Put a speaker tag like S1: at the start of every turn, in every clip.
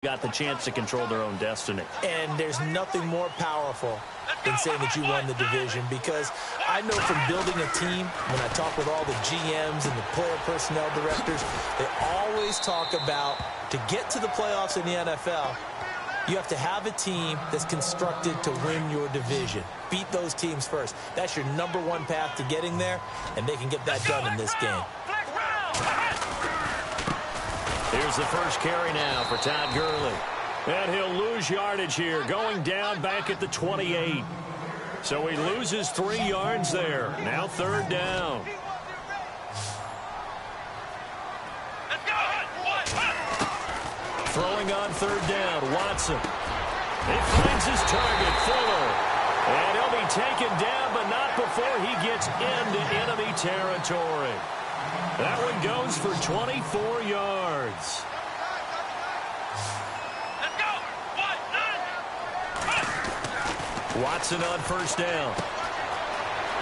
S1: got the chance to control their own destiny.
S2: And there's nothing more powerful than saying that you won the division, because I know from building a team, when I talk with all the GMs and the player personnel directors, they always talk about, to get to the playoffs in the NFL, you have to have a team that's constructed to win your division. Beat those teams first. That's your #1 path to getting there, and they can get that done in this game.
S1: Here's the first carry now for Todd Gurley. And he'll lose yardage here, going down back at the 28. So he loses 3 yards there. Now 3rd down. Throwing on 3rd down, Watson. He finds his target, Fuller. And he'll be taken down, but not before he gets into enemy territory. That one goes for 24 yards. Watson on 1st down.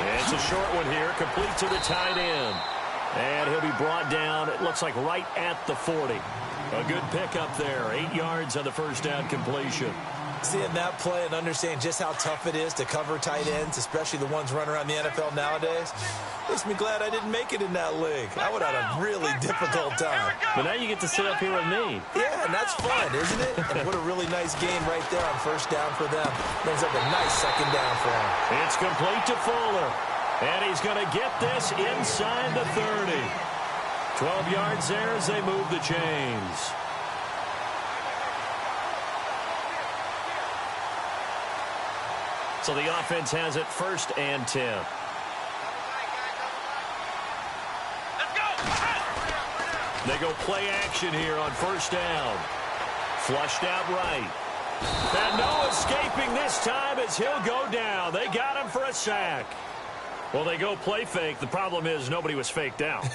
S1: And it's a short one here, complete to the tight end. And he'll be brought down, it looks like right at the 40. A good pickup there, 8 yards on the 1st down completion.
S2: Seeing that play and understanding just how tough it is to cover tight ends, especially the ones running around the NFL nowadays, makes me glad I didn't make it in that league. I would have had a really difficult time.
S1: But now you get to sit up here with me.
S2: Yeah, and that's fun, isn't it? And what a really nice game right there on 1st down for them. Brings up a nice 2nd down for him.
S1: It's complete to Fuller. And he's going to get this inside the 30. 12 yards there as they move the chains. So the offense has it 1st and 10. They go play action here on 1st down. Flushed out right. And no escaping this time as he'll go down. They got him for a sack. Well, they go play fake. The problem is nobody was faked out.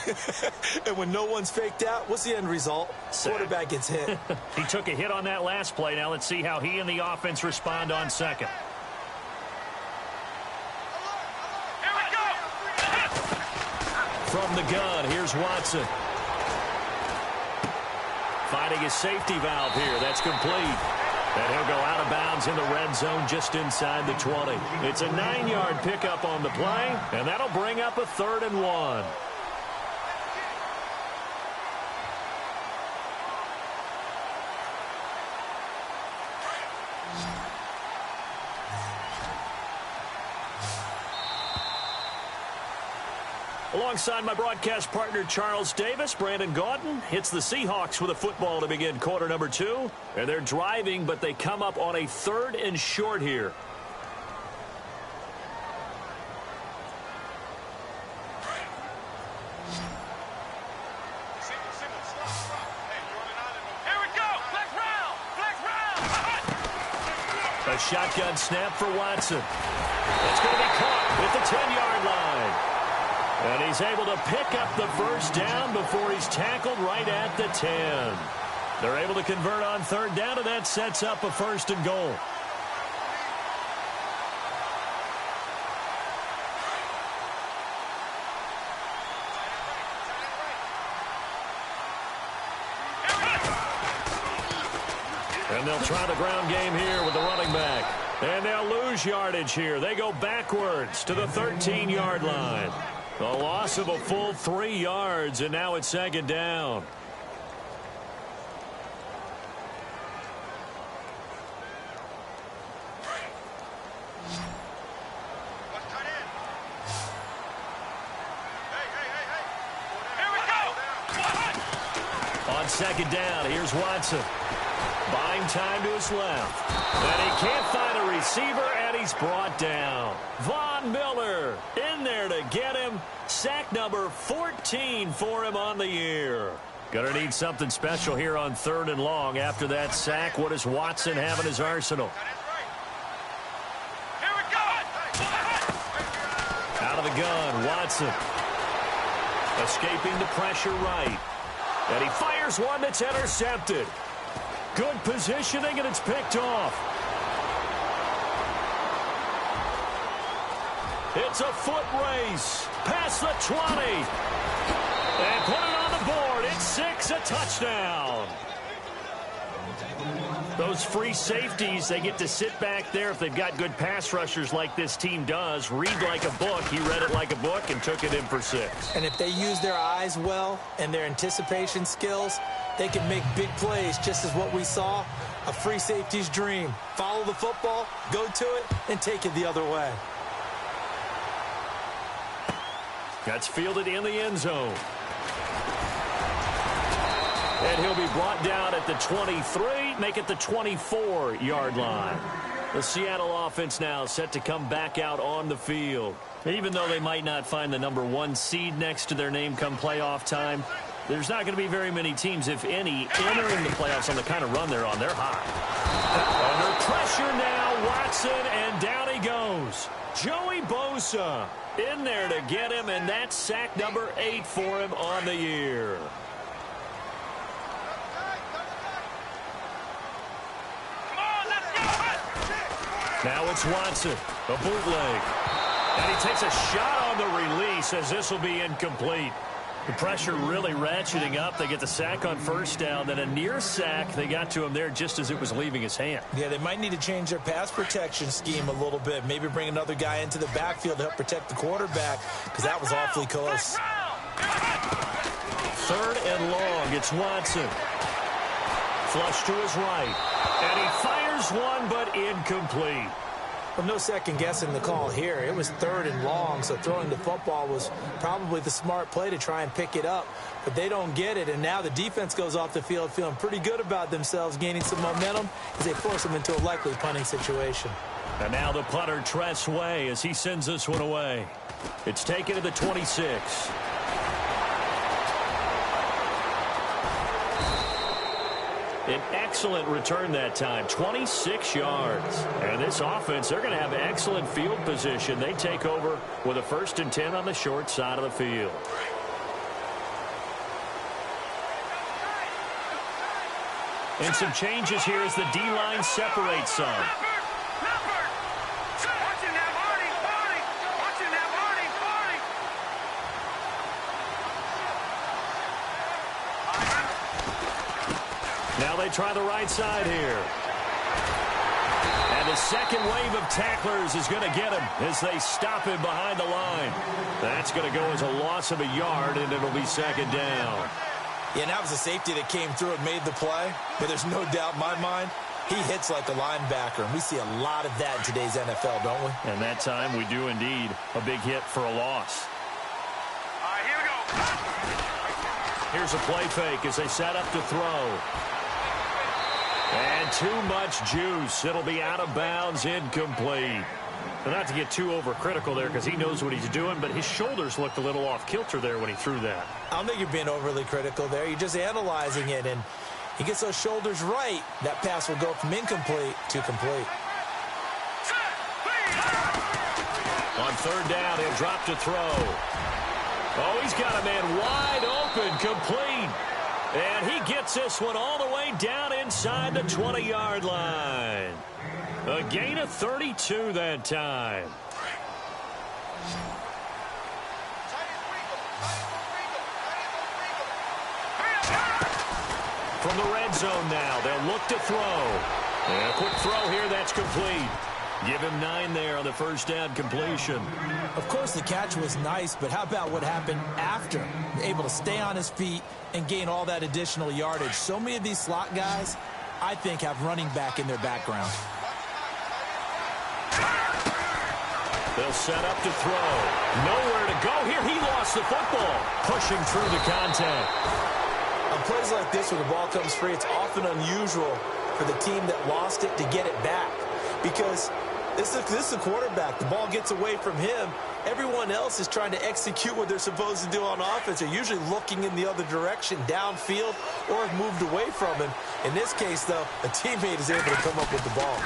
S2: And when no one's faked out, what's the end result?
S1: Sack.
S2: Quarterback gets hit.
S1: He took a hit on that last play. Now let's see how he and the offense respond on 2nd. From the gun, here's Watson. Finding his safety valve here. That's complete. And he'll go out of bounds in the red zone just inside the 20. It's a 9-yard pickup on the play, and that'll bring up a 3rd and 1. Alongside my broadcast partner, Charles Davis, Brandon Gaudin hits the Seahawks with a football to begin quarter number 2. And they're driving, but they come up on a 3rd and short here. A shotgun snap for Watson. It's going to be caught at the 10-yard line. And he's able to pick up the 1st down before he's tackled right at the 10. They're able to convert on 3rd down, and that sets up a 1st and goal. And they'll try the ground game here with the running back. And they'll lose yardage here. They go backwards to the 13-yard line. A loss of a full 3 yards, and now it's 2nd down. On 2nd down, here's Watson. Buying time to his left. And he can't find a receiver, and he's brought down. Von Miller in there to get him. Sack number 14 for him on the year. Gonna need something special here on 3rd and long. After that sack, what does Watson have in his arsenal? Out of the gun, Watson. Escaping the pressure right. And he fires one that's intercepted. Good positioning, and it's picked off. It's a foot race. Past the 20. And put it on the board. It's 6, a touchdown. Those free safeties, they get to sit back there if they've got good pass rushers like this team does. Read like a book. He read it like a book and took it in for 6.
S2: And if they use their eyes well and their anticipation skills, they can make big plays, just as what we saw, a free safety's dream. Follow the football, go to it, and take it the other way.
S1: That's fielded in the end zone. And he'll be brought down at the 23, make it the 24-yard line. The Seattle offense now set to come back out on the field. Even though they might not find the number 1 seed next to their name come playoff time, there's not going to be very many teams, if any, entering the playoffs on the kind of run they're on. They're hot. Under pressure now, Watson, and down he goes. Joey Bosa in there to get him, and that's sack number 8 for him on the year. Now it's Watson, a bootleg. And he takes a shot on the release as this will be incomplete. The pressure really ratcheting up. They get the sack on first down. Then a near sack. They got to him there just as it was leaving his hand.
S2: Yeah, they might need to change their pass protection scheme a little bit. Maybe bring another guy into the backfield to help protect the quarterback, because that was awfully close.
S1: 3rd and long. It's Watson. Flush to his right. And he fires one, but incomplete.
S2: Well, no second guessing the call here. It was 3rd and long, so throwing the football was probably the smart play to try and pick it up. But they don't get it, and now the defense goes off the field feeling pretty good about themselves, gaining some momentum as they force them into a likely punting situation.
S1: And now the punter, Tress Way, as he sends this one away. It's taken to the 26. An excellent return that time, 26 yards. And this offense, they're going to have excellent field position. They take over with a 1st and 10 on the short side of the field. And some changes here as the D-line separates some. Now they try the right side here. And the second wave of tacklers is going to get him as they stop him behind the line. That's going to go as a loss of a yard, and it'll be 2nd down.
S2: Yeah, and that was a safety that came through and made the play. But there's no doubt in my mind, he hits like a linebacker. And we see a lot of that in today's NFL, don't we?
S1: And that time we do indeed. A big hit for a loss.
S3: All right, here we go.
S1: Here's a play fake as they set up to throw. And too much juice. It'll be out of bounds, incomplete. But not to get too overcritical there because he knows what he's doing, but his shoulders looked a little off kilter there when he threw that.
S2: I don't think you're being overly critical there. You're just analyzing it, and he gets those shoulders right. That pass will go from incomplete to complete.
S1: On 3rd down, he'll drop to throw. Oh, he's got a man wide open, complete. And he gets this one all the way down inside the 20-yard line. A gain of 32 that time. From the red zone now, they'll look to throw. And a quick throw here, that's complete. Give him 9 there on the 1st down completion.
S2: Of course, the catch was nice, but how about what happened after? Able to stay on his feet and gain all that additional yardage. So many of these slot guys, I think, have running back in their background.
S1: They'll set up to throw. Nowhere to go here. He lost the football. Pushing through the contact.
S2: On plays like this where the ball comes free, it's often unusual for the team that lost it to get it back. Because this is a quarterback. The ball gets away from him. Everyone else is trying to execute what they're supposed to do on offense. They're usually looking in the other direction, downfield, or have moved away from him. In this case, though, a teammate is able to come up with the ball.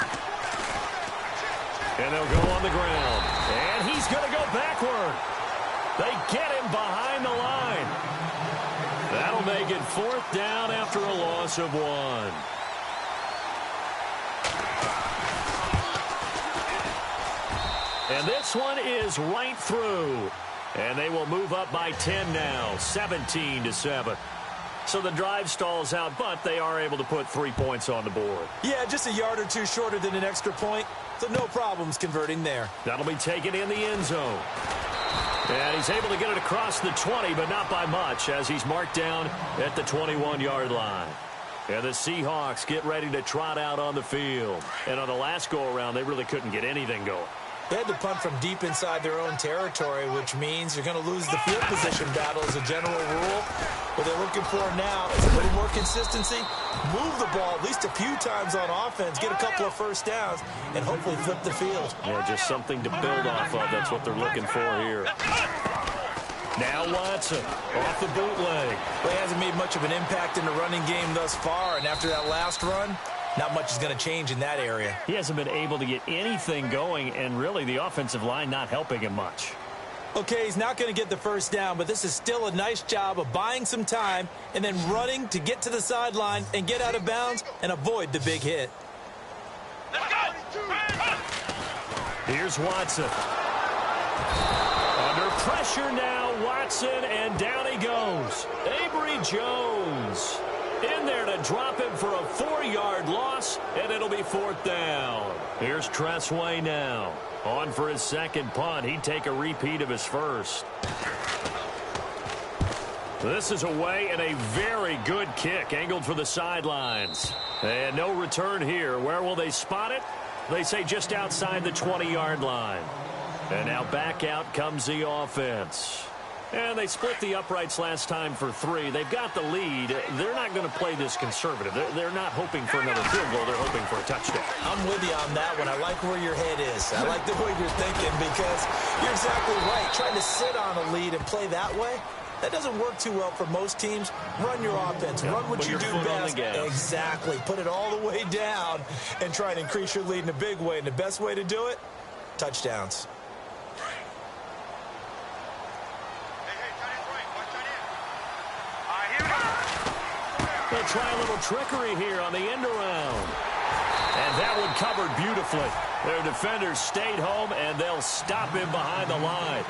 S1: And they'll go on the ground. And he's going to go backward. They get him behind the line. That'll make it 4th down after a loss of 1. And this one is right through. And they will move up by 10 now, 17-7. So the drive stalls out, but they are able to put 3 points on the board.
S2: Yeah, just a yard or two shorter than an extra point, so no problems converting there.
S1: That'll be taken in the end zone. And he's able to get it across the 20, but not by much, as he's marked down at the 21-yard line. And the Seahawks get ready to trot out on the field. And on the last go-around, they really couldn't get anything going.
S2: They had to punt from deep inside their own territory, which means you're going to lose the field position battle as a general rule. What they're looking for now is a little more consistency, move the ball at least a few times on offense, get a couple of first downs, and hopefully flip the field.
S1: Yeah, just something to build off of. That's what they're looking for here. Now Watson off the bootleg.
S2: Well, he hasn't made much of an impact in the running game thus far, and after that last run, not much is going to change in that area.
S1: He hasn't been able to get anything going, and really the offensive line not helping him much.
S2: Okay, he's not going to get the first down, but this is still a nice job of buying some time and then running to get to the sideline and get out of bounds and avoid the big hit.
S1: Here's Watson. Under pressure now, Watson, and down he goes. Avery Jones in there to drop him for a 4-yard loss, and it'll be 4th down. Here's Tressway now. On for his second punt. He'd take a repeat of his first. This is away and a very good kick angled for the sidelines. And no return here. Where will they spot it? They say just outside the 20-yard line. And now back out comes the offense. And they split the uprights last time for 3. They've got the lead. They're not going to play this conservative. They're not hoping for another field goal. They're hoping for a touchdown.
S2: I'm with you on that one. I like where your head is. I like the way you're thinking because you're exactly right. Trying to sit on a lead and play that way, that doesn't work too well for most teams. Run your offense. Run what you do best. Exactly. Put it all the way down and try and increase your lead in a big way. And the best way to do it, touchdowns.
S1: They'll try a little trickery here on the end around. And that one covered beautifully. Their defenders stayed home, and they'll stop him behind the line.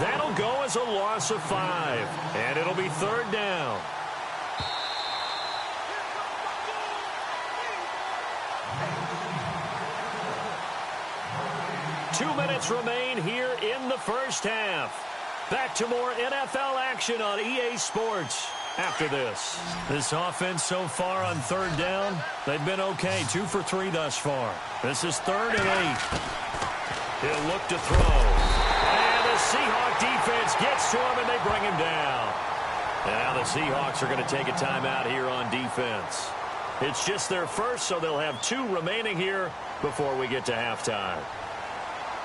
S1: That'll go as a loss of 5. And it'll be 3rd down. Two minutes remain here in the first half. Back to more NFL action on EA Sports. After this offense so far on 3rd down, they've been okay. 2 for 3 thus far. This is 3rd and 8. He'll look to throw. And the Seahawk defense gets to him, and they bring him down. And now the Seahawks are going to take a timeout here on defense. It's just their first, so they'll have 2 remaining here before we get to halftime.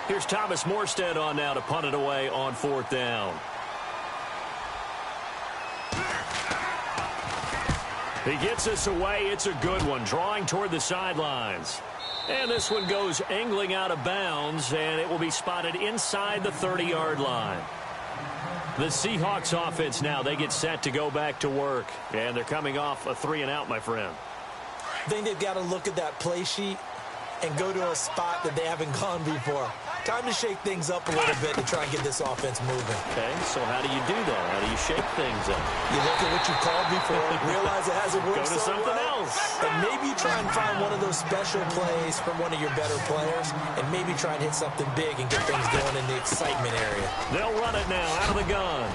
S1: Here's Thomas Morstead on now to punt it away on 4th down. He gets us away. It's a good one, drawing toward the sidelines. And this one goes angling out of bounds, and it will be spotted inside the 30-yard line. The Seahawks offense now, they get set to go back to work. And they're coming off a 3-and-out, my friend.
S2: I think they've got to look at that play sheet and go to a spot that they haven't gone before. Time to shake things up a little bit to try and get this offense moving.
S1: Okay, so how do you do that? How do you shake things up?
S2: You look at what you called before, realize it hasn't worked
S1: Go to
S2: so
S1: something
S2: well,
S1: else.
S2: and maybe try and find one of those special plays from one of your better players, and maybe try and hit something big and get things going in the excitement area.
S1: They'll run it now out of the gun.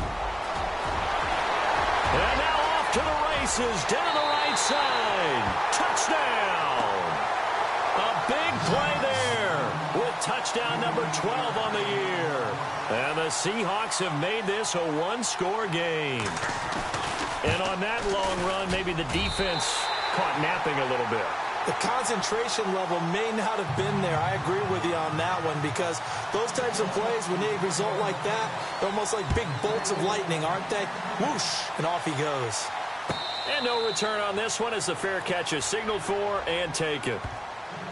S1: And now off to the races, down the right side. Touchdown! A big play there with touchdown number 12 on the year. And the Seahawks have made this a one-score game. And on that long run, maybe the defense caught napping a little bit.
S2: The concentration level may not have been there. I agree with you on that one because those types of plays, when they result like that, they're almost like big bolts of lightning, aren't they? Whoosh, and off he goes.
S1: And no return on this one as the fair catch is signaled for and taken.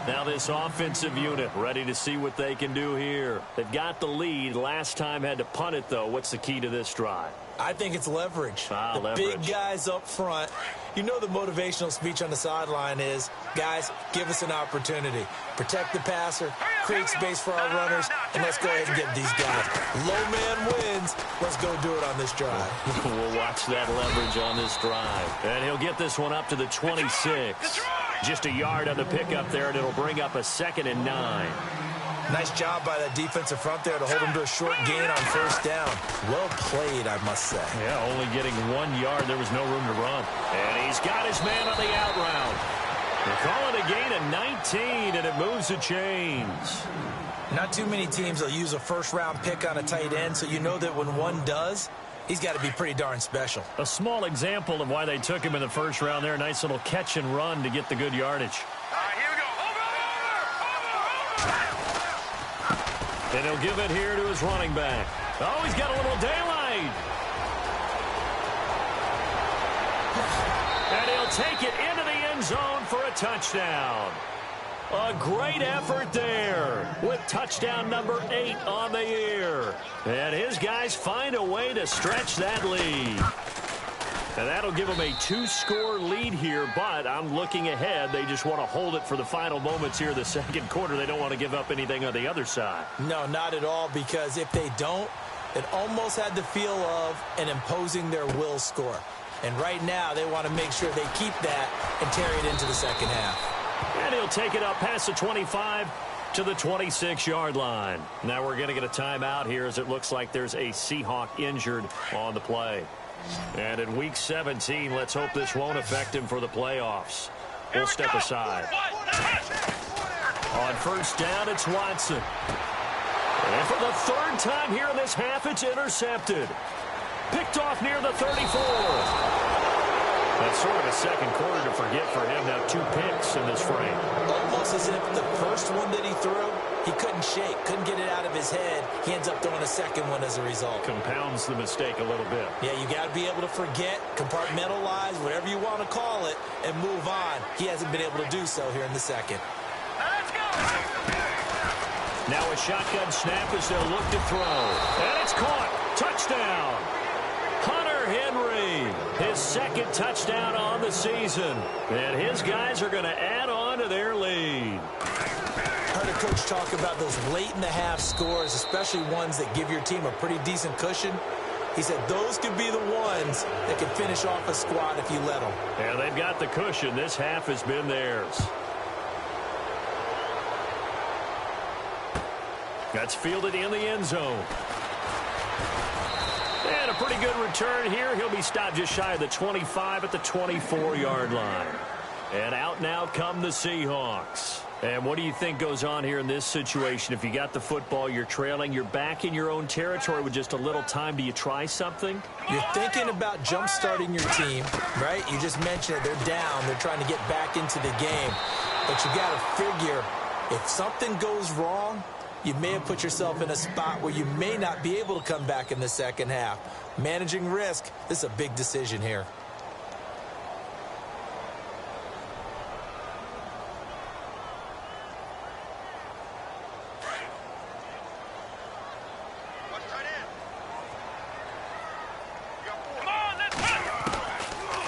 S1: Now this offensive unit ready to see what they can do here. They've got the lead. Last time had to punt it, though. What's the key to this drive?
S2: I think it's leverage. The
S1: leverage.
S2: Big guys up front. You know the motivational speech on the sideline is, guys, give us an opportunity. Protect the passer, create space for our runners, and let's go ahead and get these guys. Low man wins. Let's go do it on this drive.
S1: We'll watch that leverage on this drive. And he'll get this one up to the 26. Just a yard on the pickup there, and it'll bring up a 2nd and 9.
S2: Nice job by that defensive front there to hold him to a short gain on first down. Well played, I must say.
S1: Yeah, only getting 1 yard. There was no room to run. And he's got his man on the out route. They're calling a gain of 19, and it moves the chains.
S2: Not too many teams will use a first-round pick on a tight end, so you know that when one does, he's got to be pretty darn special.
S1: A small example of why they took him in the first round there. Nice little catch and run to get the good yardage.
S3: Here we go.
S1: And he'll give it here to his running back. Oh, he's got a little daylight. And he'll take it into the end zone for a touchdown. A great effort there with touchdown number 8 on the year. And his guys find a way to stretch that lead. And that'll give them a 2-score lead here, but I'm looking ahead. They just want to hold it for the final moments here in the second quarter. They don't want to give up anything on the other side.
S2: No, not at all, because if they don't, it almost had the feel of an imposing their will score. And right now, they want to make sure they keep that and carry it into the second half.
S1: And he'll take it up past the 25 to the 26-yard line. Now we're going to get a timeout here as it looks like there's a Seahawk injured on the play. And in Week 17, let's hope this won't affect him for the playoffs. We'll step aside. On first down, it's Watson. And for the 3rd time here in this half, it's intercepted. Picked off near the 34. That's sort of a second quarter to forget for him. Now 2 picks in this frame.
S2: Almost as if the first one that he threw, he couldn't shake, couldn't get it out of his head. He ends up throwing a second one as a result.
S1: Compounds the mistake a little bit.
S2: Yeah, you got to be able to forget, compartmentalize, whatever you want to call it, and move on. He hasn't been able to do so here in the second.
S3: Let's go.
S1: Now a shotgun snap as they'll look to throw. And it's caught. Touchdown. Hunter Henry, his 2nd touchdown on the season. And his guys are going to add on to their lead.
S2: Heard a coach talk about those late-in-the-half scores, especially ones that give your team a pretty decent cushion. He said those could be the ones that can finish off a squad if you let them.
S1: Yeah, they've got the cushion. This half has been theirs. That's fielded in the end zone. And a pretty good return here. He'll be stopped just shy of the 25 at the 24-yard line. And out now come the Seahawks. And what do you think goes on here in this situation? If you got the football, you're trailing, you're back in your own territory with just a little time. Do you try something?
S2: You're thinking about jump-starting your team, right? You just mentioned it. They're down. They're trying to get back into the game. But you got to figure, if something goes wrong, you may have put yourself in a spot where you may not be able to come back in the second half. Managing risk, this is a big decision here.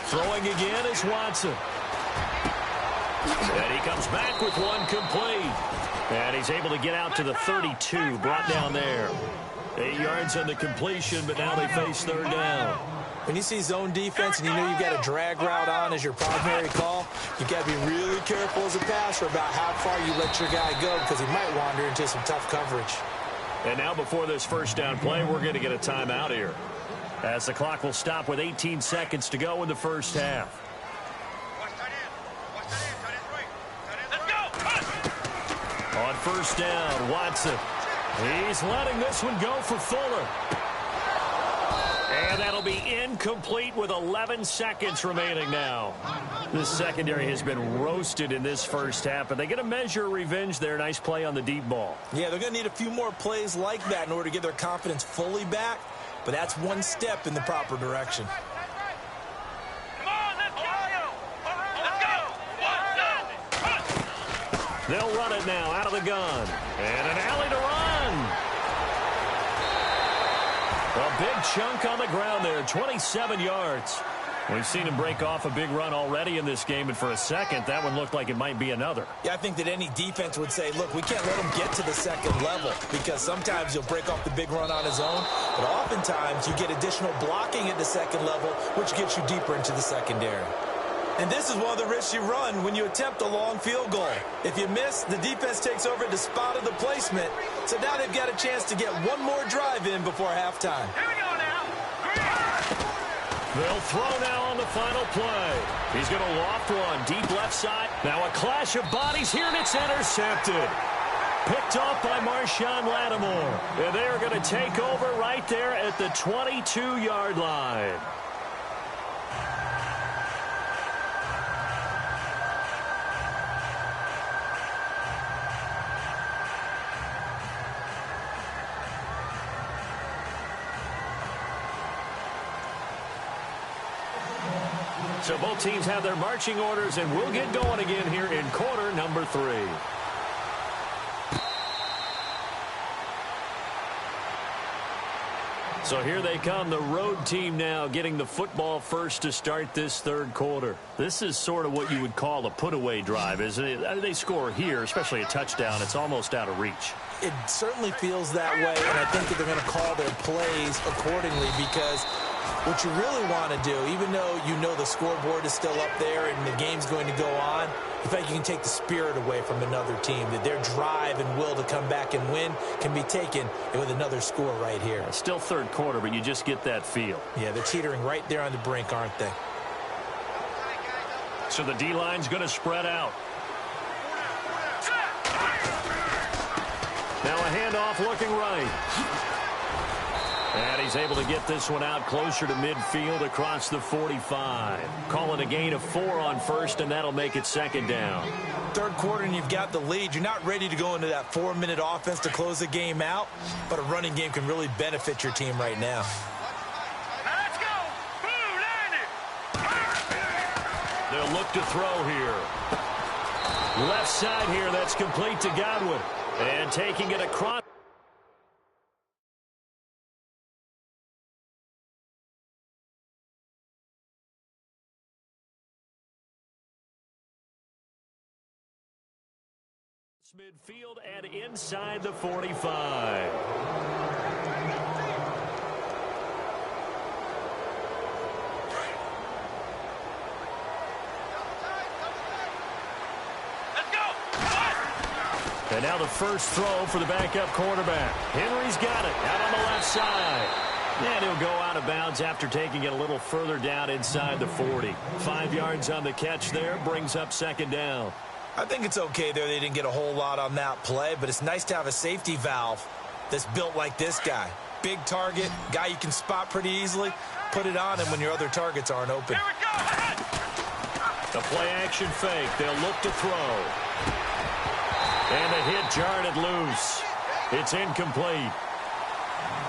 S1: Throwing again is Watson. And he comes back with one complete. And he's able to get out to the 32, brought down there. 8 yards on the completion, but now they face 3rd down.
S2: When you see zone defense and you know you've got a drag route on as your primary call, you've got to be really careful as a passer about how far you let your guy go because he might wander into some tough coverage.
S1: And now before this first down play, we're going to get a timeout here, as the clock will stop with 18 seconds to go in the first half. On first down, Watson. He's letting this one go for Fuller. And that'll be incomplete with 11 seconds remaining now. This secondary has been roasted in this first half, but they get a measure of revenge there. Nice play on the deep ball.
S2: Yeah, they're going to need a few more plays like that in order to get their confidence fully back, but that's one step in the proper direction.
S1: They'll run it now out of the gun. And an alley to run. A big chunk on the ground there, 27 yards. We've seen him break off a big run already in this game, and for a second, that one looked like it might be another.
S2: Yeah, I think that any defense would say, look, we can't let him get to the second level because sometimes he'll break off the big run on his own, but oftentimes you get additional blocking at the second level, which gets you deeper into the secondary. And this is one of the risks you run when you attempt a long field goal. If you miss, the defense takes over at the spot of the placement, so now they've got a chance to get one more drive in before halftime.
S3: Here we go now.
S1: They'll throw now on the final play. He's going to loft one deep left side. Now a clash of bodies here, and it's intercepted. Picked off by Marshawn Lattimore. And they are going to take over right there at the 22-yard line. So both teams have their marching orders, and we'll get going again here in quarter number 3. So here they come, the road team now getting the football first to start this third quarter. This is sort of what you would call a put-away drive, isn't it? They score here, especially a touchdown. It's almost out of reach.
S2: It certainly feels that way, and I think that they're going to call their plays accordingly because what you really want to do, even though you know the scoreboard is still up there and the game's going to go on, in fact, you can take the spirit away from another team, that their drive and will to come back and win can be taken with another score right here.
S1: Still third quarter, but you just get that feel.
S2: Yeah, they're teetering right there on the brink, aren't they?
S1: So the D-line's going to spread out. Now a handoff looking right. And he's able to get this one out closer to midfield across the 45. Calling a gain of 4 on first, and that'll make it second down.
S2: Third quarter, and you've got the lead. You're not ready to go into that 4-minute offense to close the game out, but a running game can really benefit your team right now.
S3: Let's go. Boo,
S1: They'll look to throw here. Left side here, that's complete to Godwin. And taking it across. Midfield and inside the 45. And now the first throw for the backup quarterback. Henry's got it out on the left side. And he'll go out of bounds after taking it a little further down inside the 40. 5 yards on the catch there, brings up second down.
S2: I think it's okay there. They didn't get a whole lot on that play, but it's nice to have a safety valve that's built like this guy. Big target, guy you can spot pretty easily. Put it on him when your other targets aren't open.
S3: Here we go.
S1: The play action fake. They'll look to throw. And the hit jarred it loose. It's incomplete.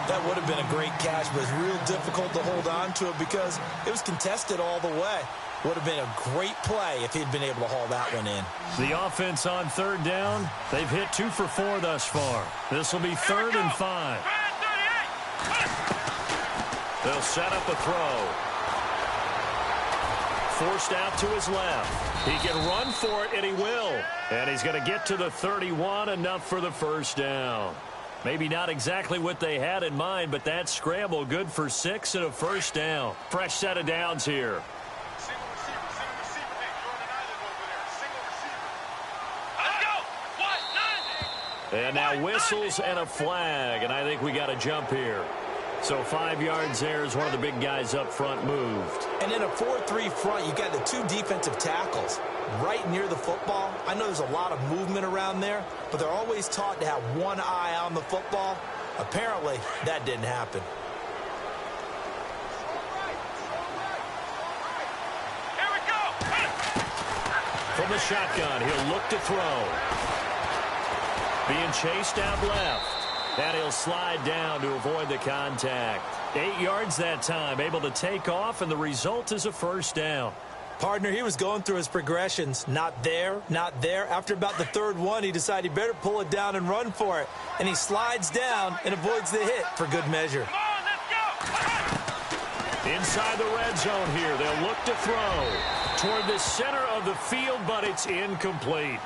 S2: That would have been a great catch, but it's real difficult to hold on to it because it was contested all the way. Would have been a great play if he'd been able to haul that one in.
S1: The offense on third down, they've hit 2 for 4 thus far. This will be 3rd and 5. They'll set up a throw. Forced out to his left. He can run for it, and he will. And he's going to get to the 31, enough for the first down. Maybe not exactly what they had in mind, but that scramble good for 6 and a first down. Fresh set of downs here. And now whistles and a flag, and I think we got a jump here. So 5 yards there as one of the big guys up front moved.
S2: And in a 4-3 front, you got the 2 defensive tackles right near the football. I know there's a lot of movement around there, but they're always taught to have one eye on the football. Apparently, that didn't happen.
S3: Here we go.
S1: From the shotgun, he'll look to throw. Being chased out left. And he'll slide down to avoid the contact. 8 yards that time, able to take off, and the result is a first down.
S2: Partner, he was going through his progressions. Not there, not there. After about the third one, he decided he better pull it down and run for it. And he slides down and avoids the hit for good measure.
S3: Come on, let's go.
S1: Inside the red zone here, they'll look to throw toward the center of the field, but it's incomplete.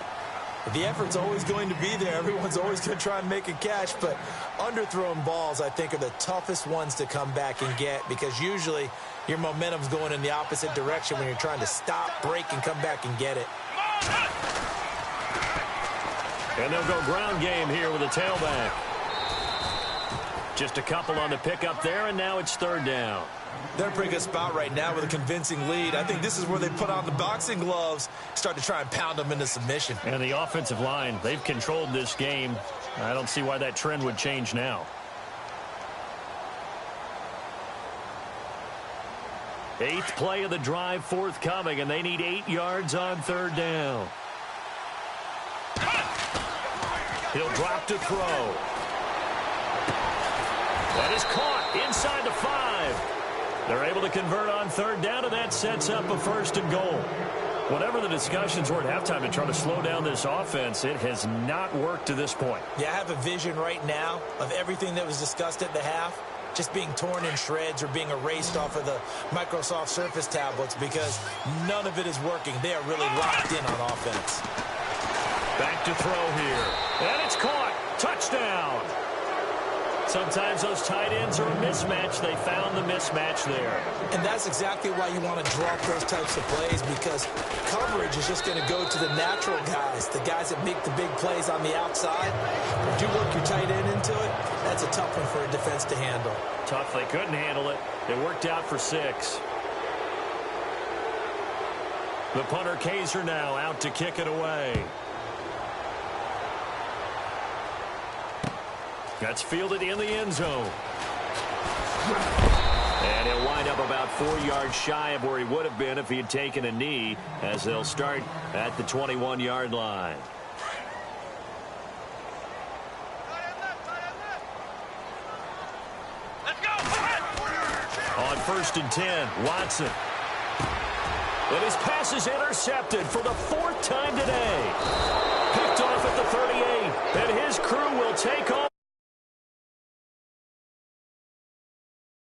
S2: The effort's always going to be there. Everyone's always going to try and make a catch, but underthrown balls, I think, are the toughest ones to come back and get because usually your momentum's going in the opposite direction when you're trying to stop, break, and come back and get it.
S1: And they'll go ground game here with a tailback. Just a couple on the pickup there, and now it's third down.
S2: They're in a pretty good spot right now with a convincing lead. I think this is where they put on the boxing gloves, start to try and pound them into submission.
S1: And the offensive line, they've controlled this game. I don't see why that trend would change now. Eighth play of the drive forthcoming, and they need 8 yards on third down. He'll drop to throw. That is caught inside the 5. They're able to convert on third down, and that sets up a first and goal. Whatever the discussions were at halftime to try to slow down this offense, it has not worked to this point.
S2: Yeah, I have a vision right now of everything that was discussed at the half just being torn in shreds or being erased off of the Microsoft Surface tablets because none of it is working. They are really locked in on offense.
S1: Back to throw here. And it's caught. Touchdown. Sometimes those tight ends are a mismatch. They found the mismatch there.
S2: And that's exactly why you want to drop those types of plays because coverage is just going to go to the natural guys, the guys that make the big plays on the outside. Would you work your tight end into it? That's a tough one for a defense to handle.
S1: Tough. They couldn't handle it. It worked out for 6. The punter Kaiser now out to kick it away. That's fielded in the end zone. And he'll wind up about 4 yards shy of where he would have been if he had taken a knee, as they'll start at the 21-yard line.
S3: Let's go.
S1: On first and 10, Watson. And his pass is intercepted for the 4th time today.